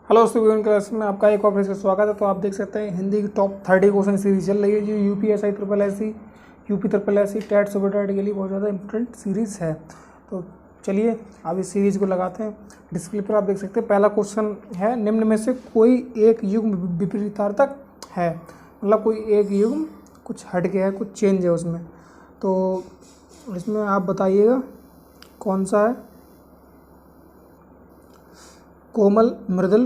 Hello student, class में आपका एक और फिर से स्वागत है। तो आप देख सकते हैं हिंदी की टॉप 30 क्वेश्चन सीरीज चल रही है जो UPSI triple S C, UP triple S C, TET super TET के लिए बहुत ज़्यादा इंपॉर्टेंट सीरीज़ है। तो चलिए अब इस सीरीज़ को लगाते हैं। डिस्प्ले पर आप देख सकते हैं पहला क्वेश्चन है, निम्न में से कोई एक युग्म विपरीतार्थक है। मतलब कोई एक युग्म कुछ हट गया है, कुछ चेंज है उसमें। तो इसमें आप बताइएगा कौन सा है। कोमल मृदुल,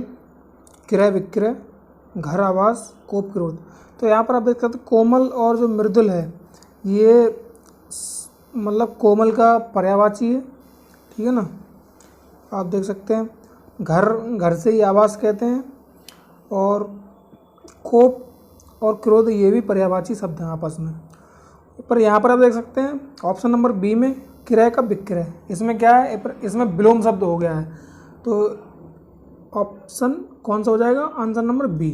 क्रय विक्रय, घर आवास, कोप क्रोध। तो यहाँ पर आप देख सकते हैं कोमल और जो मृदुल है ये मतलब कोमल का पर्यायवाची है, ठीक है ना। आप देख सकते हैं घर से ही आवास कहते हैं, और कोप और क्रोध ये भी पर्यायवाची शब्द हैं आपस में। पर यहाँ पर आप देख सकते हैं ऑप्शन नंबर बी में क्रय का विक्रय, इसमें क्या है, इसमें विलोम शब्द हो गया है। तो ऑप्शन कौन सा हो जाएगा, आंसर नंबर बी।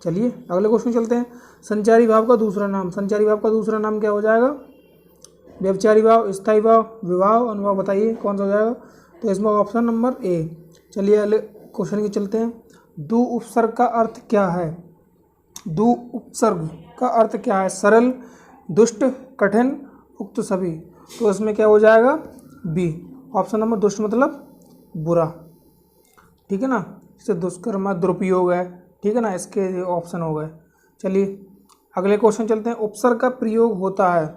चलिए अगले क्वेश्चन चलते हैं। संचारी भाव का दूसरा नाम, संचारी भाव का दूसरा नाम क्या हो जाएगा। व्यभिचारी भाव, स्थायी भाव, विभाव, अनुभाव। बताइए कौन सा हो जाएगा। तो इसमें ऑप्शन नंबर ए। चलिए अगले क्वेश्चन की चलते हैं। दु उपसर्ग का अर्थ क्या है। दु उपसर्ग का अर्थ क्या है। सरल, दुष्ट, कठिन, उक्त सभी। तो इसमें क्या हो जाएगा, बी। ऑप्शन नंबर दुष्ट मतलब बुरा, ठीक है ना। इससे दुष्कर्म दुरुपयोग है, ठीक है ना, इसके ऑप्शन हो गए। चलिए अगले क्वेश्चन चलते हैं। उपसर्ग का प्रयोग होता है,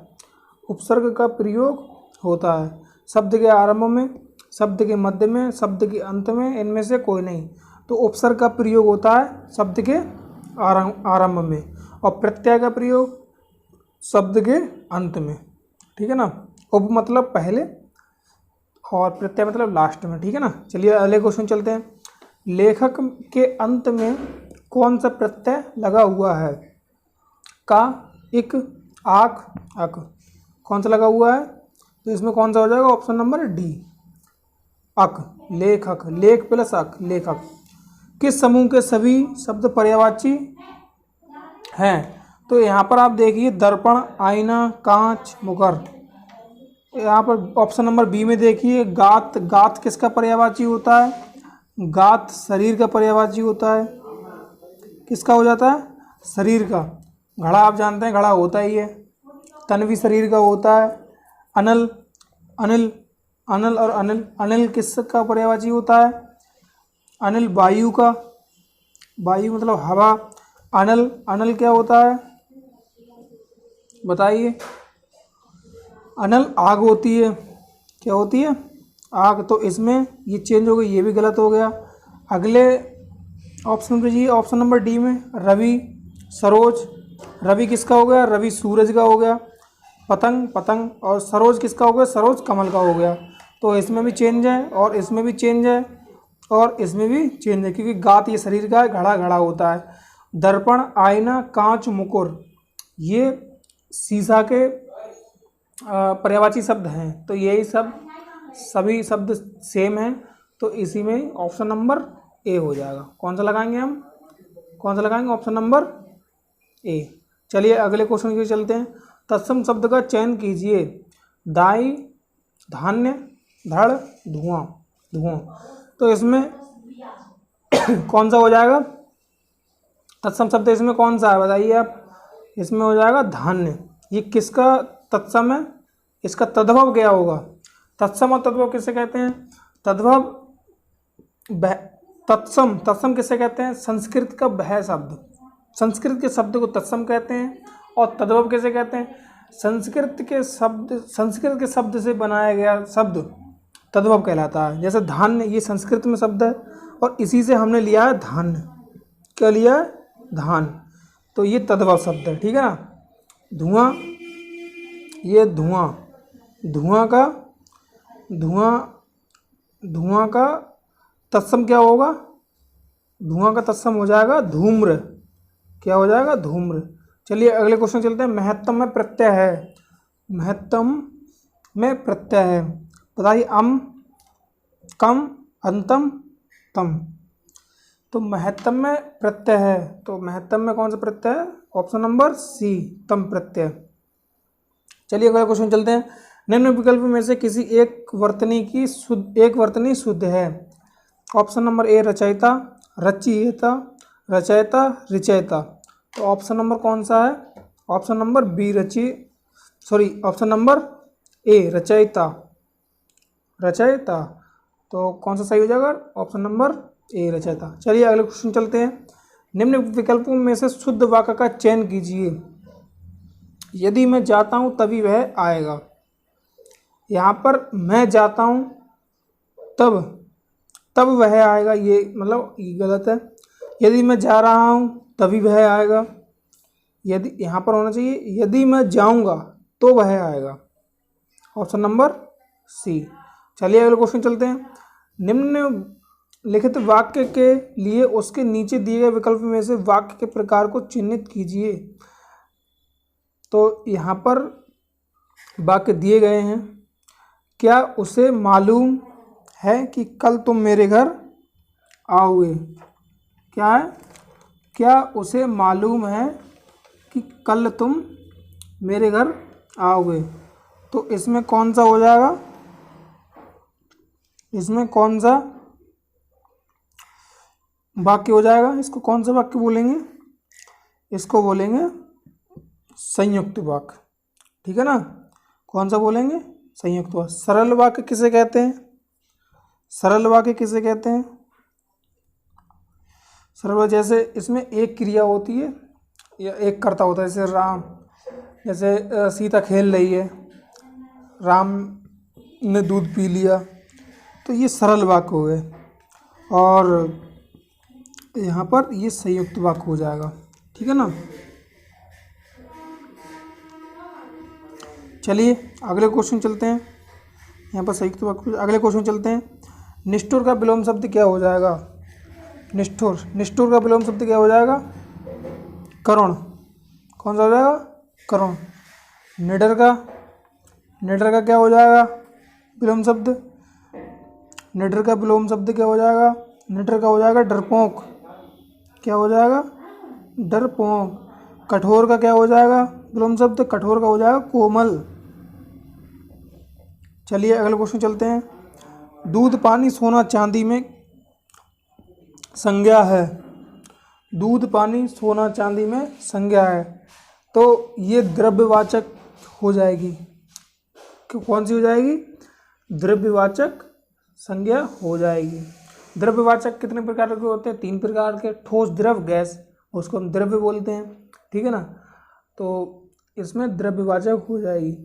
उपसर्ग का प्रयोग होता है शब्द के आरंभ में, शब्द के मध्य में, शब्द के अंत में, इनमें से कोई नहीं। तो उपसर्ग का प्रयोग होता है शब्द के आरंभ में, और प्रत्यय का प्रयोग शब्द के अंत में, ठीक है ना। उप मतलब पहले और प्रत्यय मतलब लास्ट में, ठीक है ना। चलिए अगले क्वेश्चन चलते हैं। लेखक के अंत में कौन सा प्रत्यय लगा हुआ है। का, इक, आक, अक। कौन सा लगा हुआ है, तो इसमें कौन सा हो जाएगा, ऑप्शन नंबर डी, अक। लेखक, लेख प्लस अक, लेखक। किस समूह के सभी शब्द पर्यायवाची हैं। तो यहाँ पर आप देखिए दर्पण, आईना, कांच, मुखर। यहाँ पर ऑप्शन नंबर बी में देखिए गात, गात किसका पर्यायवाची होता है। गात शरीर का पर्यायवाची होता है। किसका हो जाता है, शरीर का। घड़ा आप जानते हैं घड़ा होता ही है, तन भी शरीर का होता है। अनल, अनिल, अनल और अनिल, अनिल किसका पर्यायवाची होता है। अनिल वायु का, वायु मतलब हवा। अनल, अनल क्या होता है बताइए। अनल आग होती है, क्या होती है, आग। तो इसमें ये चेंज हो गई, ये भी गलत हो गया। अगले ऑप्शन पे जी, ऑप्शन नंबर डी में रवि, सरोज। रवि किसका हो गया, रवि सूरज का हो गया। पतंग, पतंग। और सरोज किसका हो गया, सरोज कमल का हो गया। तो इसमें भी चेंज है, और इसमें भी चेंज है, और इसमें भी चेंज है, क्योंकि गात ये शरीर का है, घड़ा घड़ा होता है। दर्पण, आईना, कांच, मुकुर ये शीशा के पर्यायवाची शब्द हैं। तो यही सब सभी शब्द सेम हैं, तो इसी में ऑप्शन नंबर ए हो जाएगा। कौन सा लगाएंगे हम, कौन सा लगाएंगे, ऑप्शन नंबर ए। चलिए अगले क्वेश्चन की चलते हैं। तत्सम शब्द का चयन कीजिए। दाई, धान्य, धड़, धुआं, धुआं। तो इसमें कौन सा हो जाएगा तत्सम शब्द, इसमें कौन सा है बताइए आप। इसमें हो जाएगा धान्य। ये किसका तत्सम है, इसका तद्भव क्या होगा। तत्सम और तद्भव किसे कहते हैं, तद्भव तत्सम, तत्सम किसे कहते हैं, संस्कृत का वह शब्द, संस्कृत के शब्द को तत्सम कहते हैं। और तद्भव किसे कहते हैं, संस्कृत के शब्द से बनाया गया शब्द तद्भव कहलाता है। जैसे धान्य ये संस्कृत में शब्द है, और इसी से हमने लिया है धान्य, क्या लिया है, धान। तो ये तद्भव शब्द है, ठीक है ना। धुआं, ये धुआं, धुआं का तत्सम क्या होगा, धुआं का तत्सम हो जाएगा धूम्र, क्या हो जाएगा, धूम्र। चलिए अगले क्वेश्चन चलते हैं। महत्तम में प्रत्यय है, महत्तम में प्रत्यय है बताइए। अम, कम, अंतम, तम। तो महत्तम में प्रत्यय है, तो महत्तम में कौन सा प्रत्यय है, ऑप्शन नंबर सी, तम प्रत्यय। चलिए अगला क्वेश्चन चलते हैं। निम्न विकल्प में से किसी एक वर्तनी शुद्ध है। ऑप्शन नंबर ए रचयिता, रचयिता, रचयिता, रिचयिता। तो ऑप्शन नंबर कौन सा है? Option number B option number A रचयिता, रचयिता। तो कौन सा सही हो जाएगा? ऑप्शन नंबर ए रचयिता। चलिए अगले क्वेश्चन चलते हैं। निम्न विकल्पों में से शुद्ध वाक्य का चयन कीजिए। यदि मैं जाता हूँ तभी वह आएगा। यहाँ पर मैं जाता हूँ तब वह आएगा, ये मतलब ये गलत है। यदि मैं जा रहा हूँ तभी वह आएगा। यदि यहाँ पर होना चाहिए यदि मैं जाऊँगा तो वह आएगा। Option number C. चलिए अगले क्वेश्चन चलते हैं। निम्नलिखित वाक्य के लिए उसके नीचे दिए गए विकल्प में से वाक्य के प्रकार को चिन्हित कीजिए। तो यहाँ पर वाक्य दिए गए हैं। क्या उसे मालूम है कि कल तुम मेरे घर आओगे? क्या है? क्या उसे मालूम है कि कल तुम मेरे घर आओगे? तो इसमें कौन सा हो जाएगा? इसमें कौन सा वाक्य हो जाएगा? इसको कौन सा वाक्य बोलेंगे? इसको बोलेंगे संयुक्त वाक्य। ठीक है ना? कौन सा बोलेंगे? संयुक्त वाक्य। सरल वाक्य किसे कहते हैं? सरल वाक्य किसे कहते हैं? सरल वाक्य जैसे इसमें एक क्रिया होती है या एक कर्ता होता है। जैसे सीता खेल रही है, राम ने दूध पी लिया, तो ये सरल वाक्य हो गए। और यहाँ पर ये संयुक्त वाक्य हो जाएगा। ठीक है ना? चलिए अगले क्वेश्चन चलते हैं। यहाँ पर संयुक्त वाक्य। अगले क्वेश्चन चलते हैं। निष्ठुर का विलोम शब्द क्या हो जाएगा? निष्ठुर का विलोम शब्द क्या हो जाएगा? करुण। कौन सा हो जाएगा? करुण। निडर का क्या हो जाएगा विलोम शब्द? निडर का विलोम शब्द क्या हो जाएगा? निडर का हो जाएगा डरपोक। क्या हो जाएगा? डरपोक। कठोर का क्या हो जाएगा विलोम शब्द? कठोर का हो जाएगा कोमल। चलिए अगले क्वेश्चन चलते हैं। दूध, पानी, सोना, चांदी में संज्ञा है। दूध, पानी, सोना, चांदी में संज्ञा है, तो ये द्रव्यवाचक हो जाएगी। कौन सी हो जाएगी? द्रव्यवाचक संज्ञा हो जाएगी। द्रव्यवाचक कितने प्रकार के होते हैं? 3 प्रकार के। ठोस, द्रव, गैस, उसको हम द्रव्य बोलते हैं। ठीक है ना? तो इसमें द्रव्यवाचक हो जाएगी।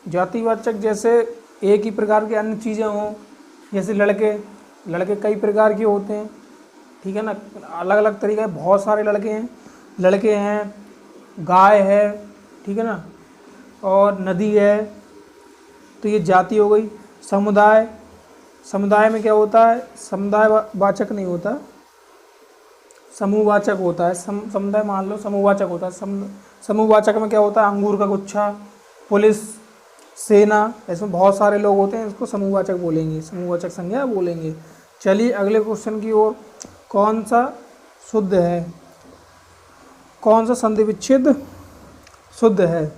जातिवाचक जैसे एक ही प्रकार के अन्य चीज़ें हों, जैसे लड़के कई प्रकार के होते हैं। ठीक है ना? अलग अलग तरीके, बहुत सारे लड़के हैं, गाय है, ठीक है ना, और नदी है, तो ये जाति हो गई। समुदाय में क्या होता है? समुदाय वाचक नहीं होता, समूहवाचक होता है। समुदाय मान लो समूहवाचक होता है। समूहवाचक में क्या होता है? अंगूर का गुच्छा, पुलिस, सेना, इसमें बहुत सारे लोग होते हैं, इसको समूहवाचक बोलेंगे, समूहवाचक संज्ञा बोलेंगे। चलिए अगले क्वेश्चन की ओर। कौन सा शुद्ध है? कौन सा संधि विच्छेद शुद्ध है?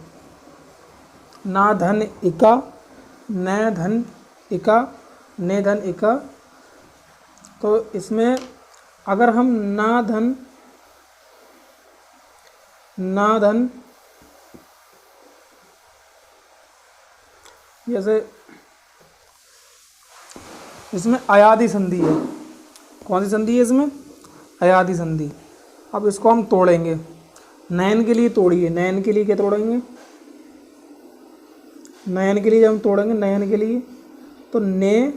ना धन इका, न धन इका, ने धन इका। तो इसमें अगर हम ना धन जैसे इसमें अयादि संधि है। कौन सी संधि है इसमें? अयादि संधि। अब इसको हम तोड़ेंगे। नयन के लिए तोड़िए। नयन के लिए क्या तोड़ेंगे? नयन के लिए जब हम तोड़ेंगे, नयन के लिए, तो ने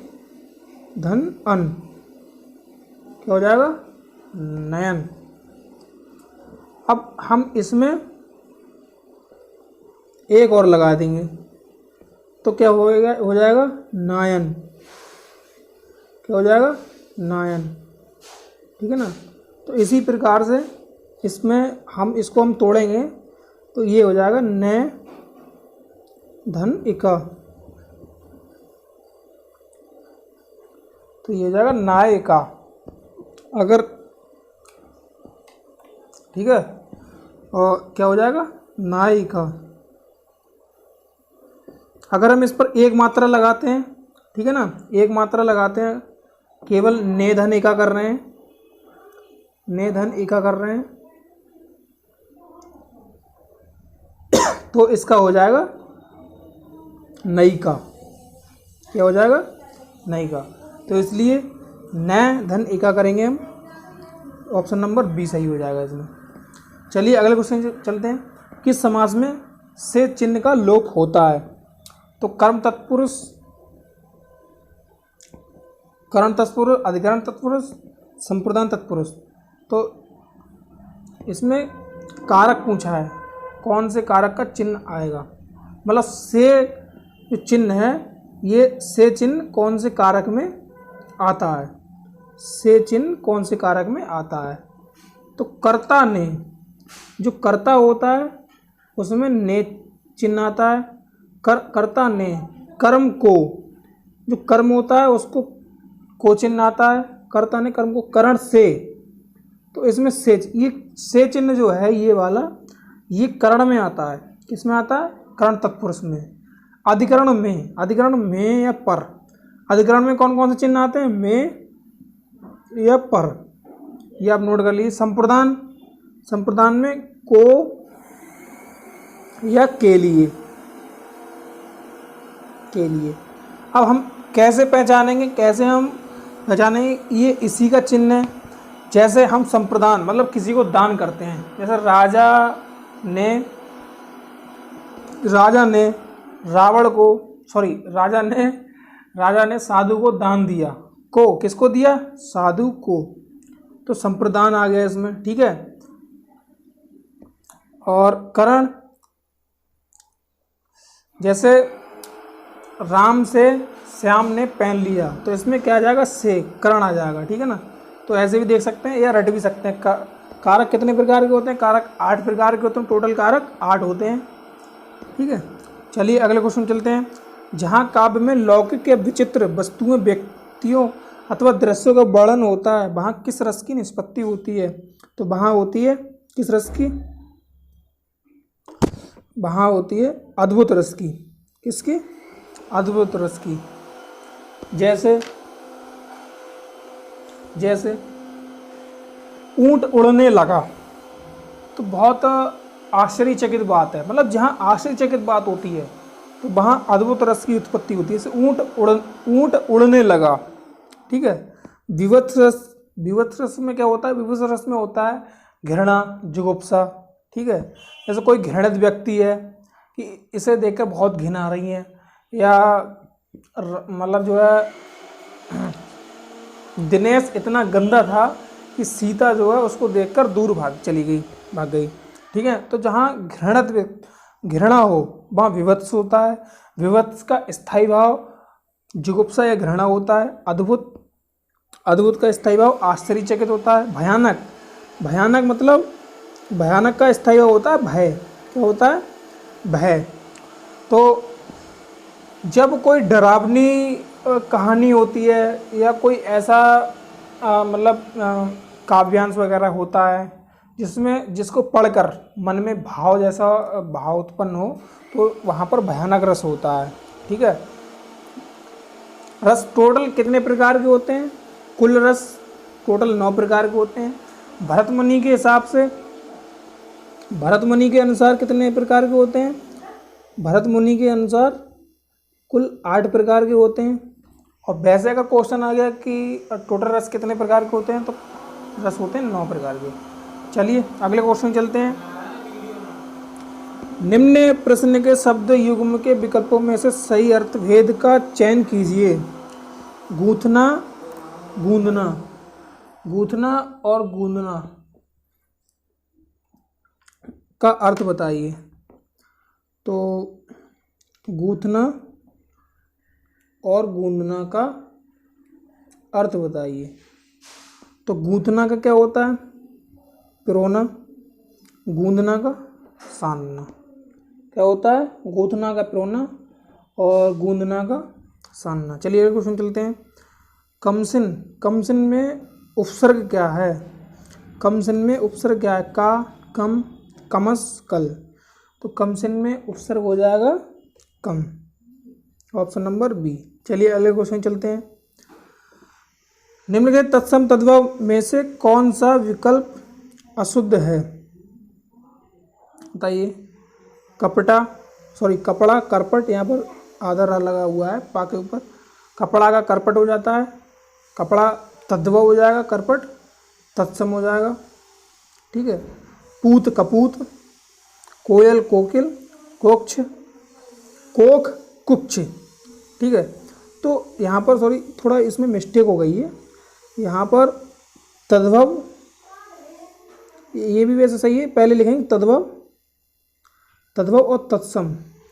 धन अन क्या हो जाएगा? नयन। अब हम इसमें एक और लगा देंगे, तो क्या हो जाएगा? नायन। क्या हो जाएगा? नायन। ठीक है ना? तो इसी प्रकार से इसमें इसको हम तोड़ेंगे, तो ये हो जाएगा न धन इका, तो ये हो जाएगा नायिका। अगर ठीक है, और क्या हो जाएगा? नायिका। अगर हम इस पर एक मात्रा लगाते हैं, ठीक है ना, एक मात्रा लगाते हैं, केवल ने धन एका कर रहे हैं, ने धन एका कर रहे हैं, तो इसका हो जाएगा नई का। क्या हो जाएगा? नई का। तो इसलिए न धन एका करेंगे हम, ऑप्शन नंबर बी सही हो जाएगा इसमें। चलिए अगले क्वेश्चन चलते हैं। किस समास में से चिन्ह का लोप होता है? तो कर्म तत्पुरुष, करण तत्पुरुष, अधिकरण तत्पुरुष, संप्रदान तत्पुरुष। तो इसमें कारक पूछा है, कौन से कारक का चिन्ह आएगा, मतलब से जो चिन्ह है, ये से चिन्ह कौन से कारक में आता है, से चिन्ह कौन से कारक में आता है। तो कर्ता ने, जो कर्ता होता है उसमें ने चिन्ह आता है। कर्ता ने कर्म को, जो कर्म होता है उसको को चिन्ह आता है। कर्ता ने कर्म को करण से, तो इसमें से, ये से चिन्ह जो है ये वाला, ये करण में आता है। किस में आता है? करण तत्पुरुष में। अधिकरण में, अधिकरण में या पर, अधिकरण में कौन कौन से चिन्ह आते हैं? में या पर, ये आप नोट कर लीजिए। संप्रदान, संप्रदान में को या के लिए, के लिए। अब हम कैसे पहचानेंगे, कैसे हम पहचानेंगे ये इसी का चिन्ह है। जैसे हम संप्रदान मतलब किसी को दान करते हैं, जैसे राजा ने रावण को, सॉरी राजा ने साधु को दान दिया। को किसको दिया? साधु को। तो संप्रदान आ गया इसमें, ठीक है। और करण, जैसे राम से श्याम ने पहन लिया, तो इसमें क्या आ जाएगा? से, करण आ जाएगा, ठीक है ना। तो ऐसे भी देख सकते हैं या रट भी सकते हैं। कारक कितने प्रकार के होते हैं? कारक 8 प्रकार के होते हैं, टोटल कारक 8 होते हैं, ठीक है। चलिए अगले क्वेश्चन चलते हैं। जहाँ काव्य में लौकिक या विचित्र वस्तुओं, व्यक्तियों अथवा दृश्यों का वर्णन होता है, वहाँ किस रस की निष्पत्ति होती है? तो वहाँ होती है किस रस की? वहाँ होती है अद्भुत रस की। किसकी? अद्भुत रस की। जैसे ऊंट उड़ने लगा, तो बहुत आश्चर्यचकित बात है, मतलब जहाँ आश्चर्यचकित बात होती है तो वहाँ अद्भुत रस की उत्पत्ति होती है। जैसे ऊंट उड़ने लगा, ठीक है। विवत्स रस में क्या होता है? विवत्स रस में होता है घृणा, जुगुप्सा, ठीक है। जैसे कोई घृणित व्यक्ति है कि इसे देखकर बहुत घिन आ रही है, या मतलब जो है दिनेश इतना गंदा था कि सीता जो है उसको देखकर दूर भाग गई, ठीक है। तो जहाँ घृणा हो वहाँ विवत्स होता है। विवत्स का स्थायी भाव जुगुप्सा या घृणा होता है। अद्भुत का स्थायी भाव आश्चर्यचकित होता है। भयानक मतलब भयानक का स्थायी भाव होता है भय। क्या होता है? भय। तो जब कोई डरावनी कहानी होती है या कोई ऐसा मतलब काव्यांश वगैरह होता है जिसको पढ़कर मन में भाव उत्पन्न हो, तो वहाँ पर भयानक रस होता है, ठीक है। रस टोटल कितने प्रकार के होते हैं? कुल रस टोटल 9 प्रकार के होते हैं। भरतमुनि के हिसाब से, भरतमुनि के अनुसार कितने प्रकार के होते हैं? भरतमुनि के अनुसार कुल 8 प्रकार के होते हैं। और वैसे अगर क्वेश्चन आ गया कि टोटल रस कितने प्रकार के होते हैं, तो रस होते हैं 9 प्रकार के। चलिए अगले क्वेश्चन चलते हैं। निम्न प्रश्न के शब्द युग्म के विकल्पों में से सही अर्थ भेद का चयन कीजिए। गूंथना, गूंदना, गूंथना और गूंदना का अर्थ बताइए। तो गूंथना और गूंदना का अर्थ बताइए। तो गूंथना का क्या होता है? पिरोना। गूंदना का सानना। क्या होता है? गूंथना का पिरोना और गूंदना का सानना। चलिए अगले क्वेश्चन चलते हैं। कमसिन, कमसिन में उपसर्ग क्या है? कमसिन में उपसर्ग क्या है? का, कम, कमस, कल। तो कमसिन में उपसर्ग हो जाएगा कम, ऑप्शन नंबर बी। चलिए अगले क्वेश्चन चलते हैं। निम्नलिखित तत्सम तद्भव में से कौन सा विकल्प अशुद्ध है? बताइए। कपड़ा करपट, यहाँ पर आधा रा लगा हुआ है पा के ऊपर, कपड़ा का करपट हो जाता है, कपड़ा तद्भव हो जाएगा, करपट तत्सम हो जाएगा। ठीक है। पूत कपूत, कोयल कोकिल, कोक्ष कोख कुक्ष। ठीक है। तो यहाँ पर थोड़ा इसमें मिस्टेक हो गई है। यहाँ पर तद्भव, ये भी वैसे सही है, पहले लिखेंगे तद्भव और तत्सम,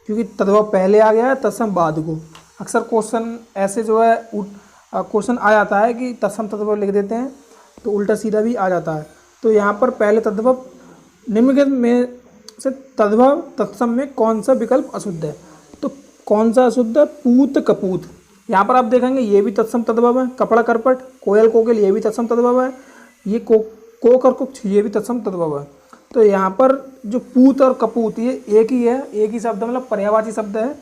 क्योंकि तद्भव पहले आ गया है, तत्सम बाद को। अक्सर क्वेश्चन ऐसे जो है क्वेश्चन आ जाता है कि तत्सम तद्भव लिख देते हैं तो उल्टा सीधा भी आ जाता है। तो यहाँ पर पहले तद्भव, निम्नलिखित में से तद्भव तत्सम में कौन सा विकल्प अशुद्ध है? तो कौन सा अशुद्ध है? पूत कपूत। यहाँ पर आप देखेंगे ये भी तत्सम तद्भव है, कपड़ा करपट, कोयल कोकिल ये भी तत्सम तद्भव है, ये कोक और कुछ ये भी तत्सम तद्भव है। तो यहाँ पर जो पूत और कपूत ये एक ही है, एक ही शब्द, मतलब पर्यायवाची शब्द है।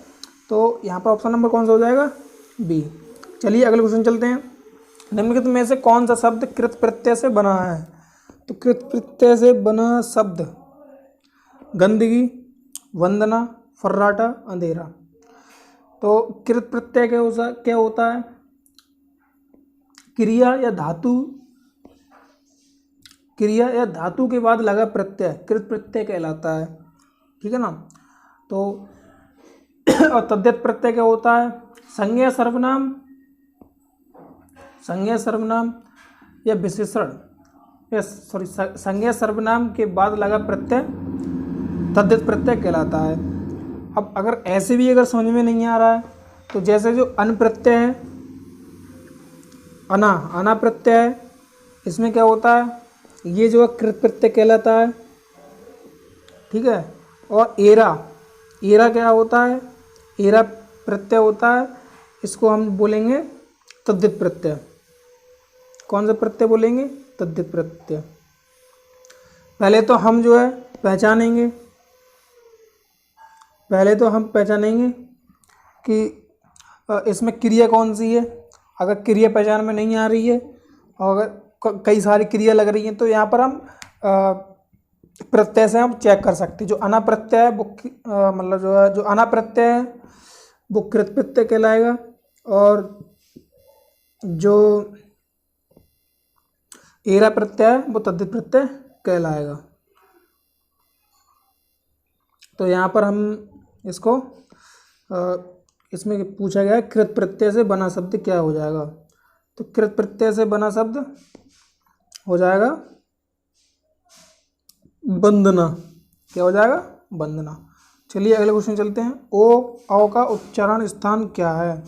तो यहाँ पर ऑप्शन नंबर कौन सा हो जाएगा? बी। चलिए अगले क्वेश्चन चलते हैं। निम्नलिखित में से कौन सा शब्द कृत प्रत्यय से बना है? तो कृत प्रत्यय से बना शब्द गंदगी, वंदना, फर्राटा, अंधेरा। तो कृत प्रत्यय क्या होता है? क्रिया या धातु के बाद लगा प्रत्यय कृत प्रत्यय कहलाता है। ठीक है ना। तो और तद्धित प्रत्यय क्या होता है? संज्ञा सर्वनाम या विशेषण, संज्ञा सर्वनाम के बाद लगा प्रत्यय तद्धित प्रत्यय कहलाता है। अब अगर ऐसे भी अगर समझ में नहीं आ रहा है तो जैसे जो अन प्रत्यय है, अना प्रत्यय है, इसमें क्या होता है? ये जो है कृत प्रत्यय कहलाता है। ठीक है। और एरा क्या होता है? एरा प्रत्यय होता है, इसको हम बोलेंगे तद्धित प्रत्यय। कौन सा प्रत्यय बोलेंगे? तद्धित प्रत्यय। पहले तो हम जो है पहचानेंगे कि इसमें क्रिया कौन सी है। अगर क्रिया पहचान में नहीं आ रही है और अगर कई सारी क्रिया लग रही हैं तो यहाँ पर हम प्रत्यय से हम चेक कर सकते हैं। जो अना प्रत्यय है वो मतलब जो अना प्रत्यय है वो कृत प्रत्यय कहलाएगा, और जो एरा प्रत्यय है वो तद्धित प्रत्यय कहलाएगा। तो यहाँ पर हम इसको इसमें पूछा गया है कृत प्रत्यय से बना शब्द क्या हो जाएगा? तो कृत प्रत्यय से बना शब्द हो जाएगा वंदना। क्या हो जाएगा? वंदना। चलिए अगले क्वेश्चन चलते हैं। औ का उच्चारण स्थान क्या है?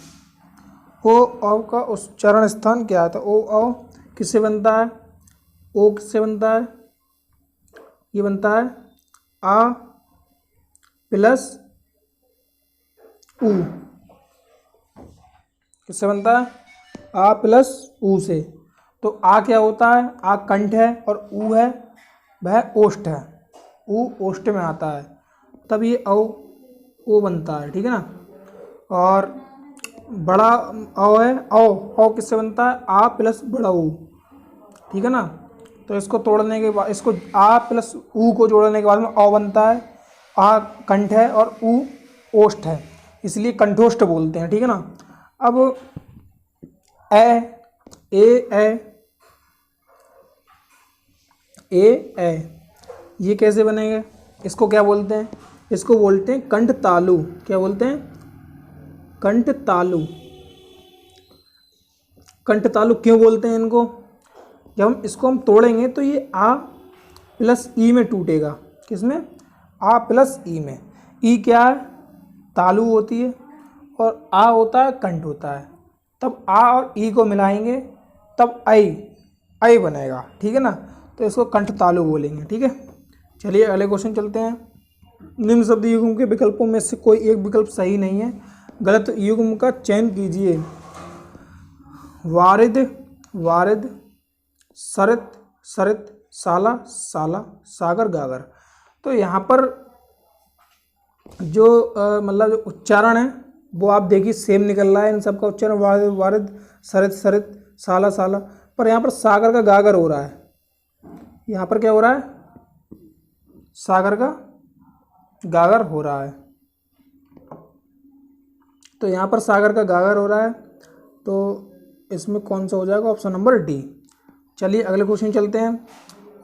औ का उच्चारण स्थान क्या है? तो औ किससे बनता है? ओ किससे बनता है? ये बनता है आ प्लस ऊ। किससे बनता है? आ प्लस ऊ से। तो आ क्या होता है? आ कंठ है, और ऊ है वह ओष्ठ है। ऊ ओष्ठ में आता है, तब ये ओ बनता है। ठीक है ना। और बड़ा औ है, औ किससे बनता है? आ प्लस बड़ा ऊ। ठीक है ना। तो इसको तोड़ने के बाद, इसको आ प्लस ऊ को जोड़ने के बाद में औ बनता है। आ कंठ है और ऊ ओष्ठ है, इसलिए कंठोष्ठ बोलते हैं। ठीक है ना। अब ए ये कैसे बनेगा? इसको क्या बोलते हैं? इसको बोलते हैं कंठ तालु। क्या बोलते हैं? कंठ तालु। कंठ तालु क्यों बोलते हैं इनको? जब इसको हम तोड़ेंगे तो ये आ प्लस ई में टूटेगा। किसमें? आ प्लस ई में। ई क्या है? तालु होती है, और आ होता है कंठ होता है। तब आ और ई को मिलाएंगे तब आई बनेगा। ठीक है ना। तो इसको कंठ तालु बोलेंगे। ठीक है। चलिए अगले क्वेश्चन चलते हैं। निम्न शब्द युग्म के विकल्पों में से कोई एक विकल्प सही नहीं है, गलत युग्म का चयन कीजिए। वारिद, सरित, साला, सागर, गागर। तो यहाँ पर जो मतलब जो उच्चारण है वो आप देखिए सेम निकल रहा है इन सबका उच्चारण। वारिद, सरित, साला साला, पर यहाँ पर सागर का गागर हो रहा है। यहाँ पर क्या हो रहा है? सागर का गागर हो रहा है। तो यहाँ पर सागर का गागर हो रहा है, तो इसमें कौन सा हो जाएगा? Option number D. चलिए अगले क्वेश्चन चलते हैं।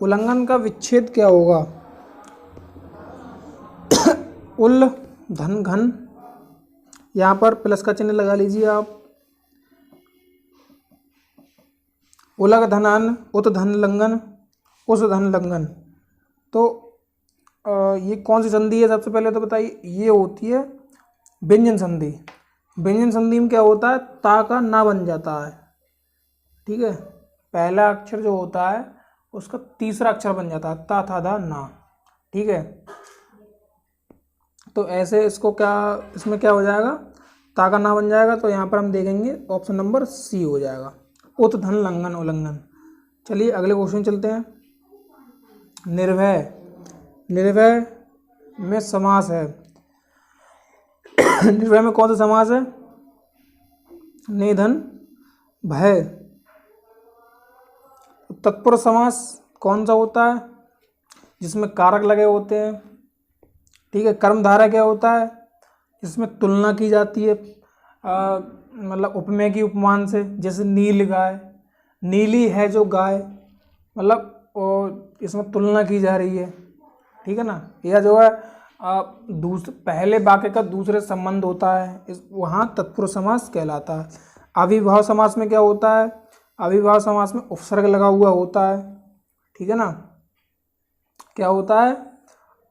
उल्लंघन का विच्छेद क्या होगा? उल धन घन, यहाँ पर प्लस का चिन्ह लगा लीजिए आप। उलग धनान, उत धन लंघन, उस धन लंघन। तो ये कौन सी संधि है? सबसे पहले तो बताइए। ये होती है व्यंजन संधि। व्यंजन संधि में क्या होता है? ता का ना बन जाता है, ठीक है। पहला अक्षर जो होता है उसका तीसरा अक्षर बन जाता है, ता था दा ना, ठीक है। तो ऐसे इसको क्या, इसमें क्या हो जाएगा? ता का ना बन जाएगा। तो यहाँ पर हम देखेंगे ऑप्शन नंबर सी हो जाएगा, उत धन लंघन उल्लंघन। चलिए अगले क्वेश्चन चलते हैं। निर्भय, निर्भय में समास है। निर्भय में कौन सा समास है? निधन भय। तत्पुरुष समास कौन सा होता है? जिसमें कारक लगे होते हैं, ठीक है। कर्मधारय क्या होता है? इसमें तुलना की जाती है, मतलब उपमेय की उपमान से। जैसे नील गाय, नीली है जो गाय, मतलब इसमें तुलना की जा रही है, ठीक है ना। यह जो है पहले वाक्य का दूसरे संबंध होता है, इस वहाँ तत्पुरुष समास कहलाता है। अविभाव समास में क्या होता है? अविभाव समास में उपसर्ग लगा हुआ होता है, ठीक है ना। क्या होता है?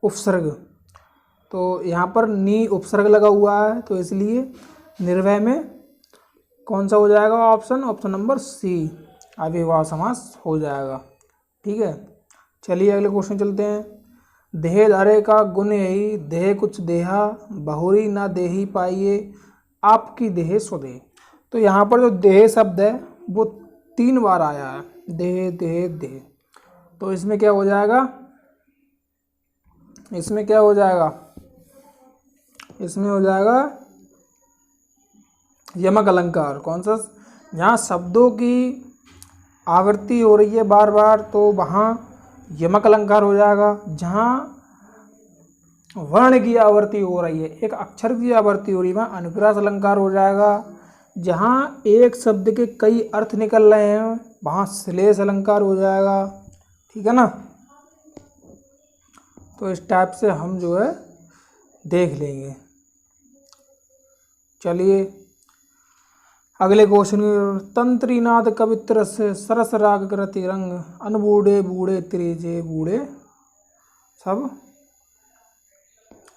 उपसर्ग। तो यहाँ पर नी उपसर्ग लगा हुआ है, तो इसलिए निर्भय में कौन सा हो जाएगा? ऑप्शन नंबर सी, अविभाव समास हो जाएगा, ठीक है। चलिए अगले क्वेश्चन चलते हैं। देह धारे का गुण यही, देह कुछ देहा, बहुरी ना देही पाइए, आपकी देह स्वदेह। तो यहाँ पर जो देह शब्द है वो 3 बार आया है, देह देह देह। तो इसमें क्या हो जाएगा? इसमें क्या हो जाएगा? इसमें हो जाएगा यमक अलंकार। कौन सा? जहाँ शब्दों की आवृत्ति हो रही है बार बार, तो वहाँ यमक अलंकार हो जाएगा। जहाँ वर्ण की आवृत्ति हो रही है, एक अक्षर की आवृत्ति हो रही है, वहाँ अनुप्रास अलंकार हो जाएगा। जहाँ एक शब्द के कई अर्थ निकल रहे हैं, वहाँ श्लेष अलंकार हो जाएगा, ठीक है ना। तो इस टाइप से हम जो है देख लेंगे। चलिए अगले क्वेश्चन। तंत्रीनाद कवित्र से सरस राग कृति रंग, अनबूढ़े बूढ़े त्रिजे बूढ़े सब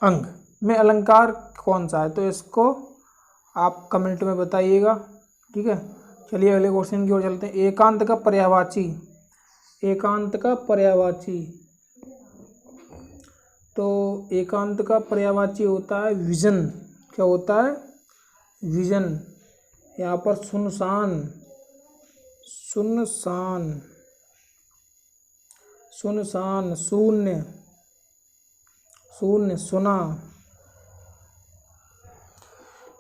अंग में अलंकार कौन सा है? तो इसको आप कमेंट में बताइएगा, ठीक है। चलिए अगले क्वेश्चन की ओर चलते हैं। एकांत का पर्यायवाची, एकांत का पर्यायवाची। तो एकांत का पर्यायवाची होता है विजन। क्या होता है? विजन। यहाँ पर सुनसान, सुनसान, सुनसान, शून्य, शून्य, सुना,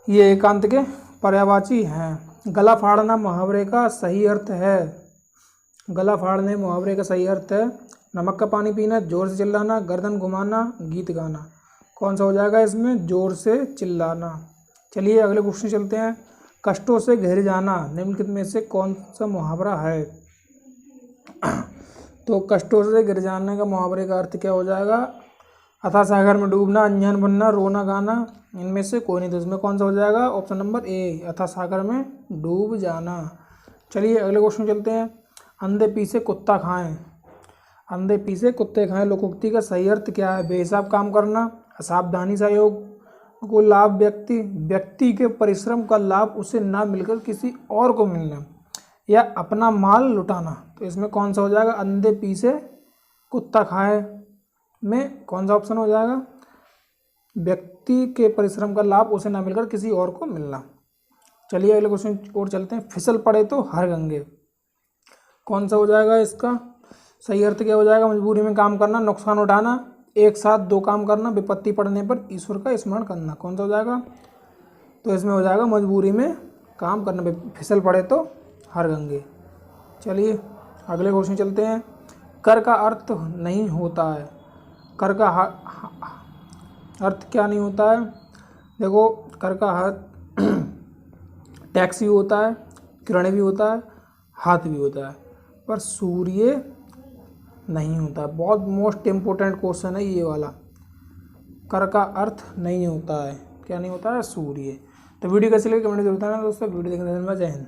ये एकांत के पर्यायवाची हैं। गला फाड़ना मुहावरे का सही अर्थ है। गला फाड़ने मुहावरे का सही अर्थ है नमक का पानी पीना, जोर से चिल्लाना, गर्दन घुमाना, गीत गाना। कौन सा हो जाएगा इसमें? जोर से चिल्लाना। चलिए अगले क्वेश्चन चलते हैं। कष्टों से घिर जाना निम्नलिखित में से कौन सा मुहावरा है? तो कष्टों से घिर जाने का मुहावरे का अर्थ क्या हो जाएगा? अथाह सागर में डूबना, अनजान बनना, रोना गाना, इनमें से कोई नहीं। तो इसमें कौन सा हो जाएगा? ऑप्शन नंबर ए, अथाह सागर में डूब जाना। चलिए अगले क्वेश्चन चलते हैं। अंधे पीछे कुत्ता खाएं, अंधे पीछे कुत्ते खाएं लोकोक्ति का सही अर्थ क्या है? बेहिसाब काम करना, असावधानी से योग को लाभ, व्यक्ति के परिश्रम का लाभ उसे ना मिलकर किसी और को मिलना, या अपना माल लुटाना। तो इसमें कौन सा हो जाएगा? अंधे पीछे कुत्ता खाए में कौन सा ऑप्शन हो जाएगा? व्यक्ति के परिश्रम का लाभ उसे ना मिलकर किसी और को मिलना। चलिए अगले क्वेश्चन और चलते हैं। फिसल पड़े तो हर गंगे, कौन सा हो जाएगा इसका? सही अर्थ क्या हो जाएगा? मजबूरी में काम करना, नुकसान उठाना, एक साथ 2 काम करना, विपत्ति पड़ने पर ईश्वर का स्मरण करना। कौन सा हो जाएगा? तो इसमें हो जाएगा मजबूरी में काम करना, फिसल पड़े तो हर गंगे। चलिए अगले क्वेश्चन चलते हैं। कर का अर्थ नहीं होता है, कर का अर्थ क्या नहीं होता है? देखो कर का अर्थ टैक्स भी होता है, किरण भी होता है, हाथ भी होता है, पर सूर्य नहीं होता। बहुत मोस्ट इम्पोर्टेंट क्वेश्चन है ये वाला। कर का अर्थ नहीं होता है, क्या नहीं होता है? सूर्य। तो वीडियो कैसे लगी कमेंट जरूर बताना दोस्तों। वीडियो देखने के लिए धन्यवाद। जय हिंद।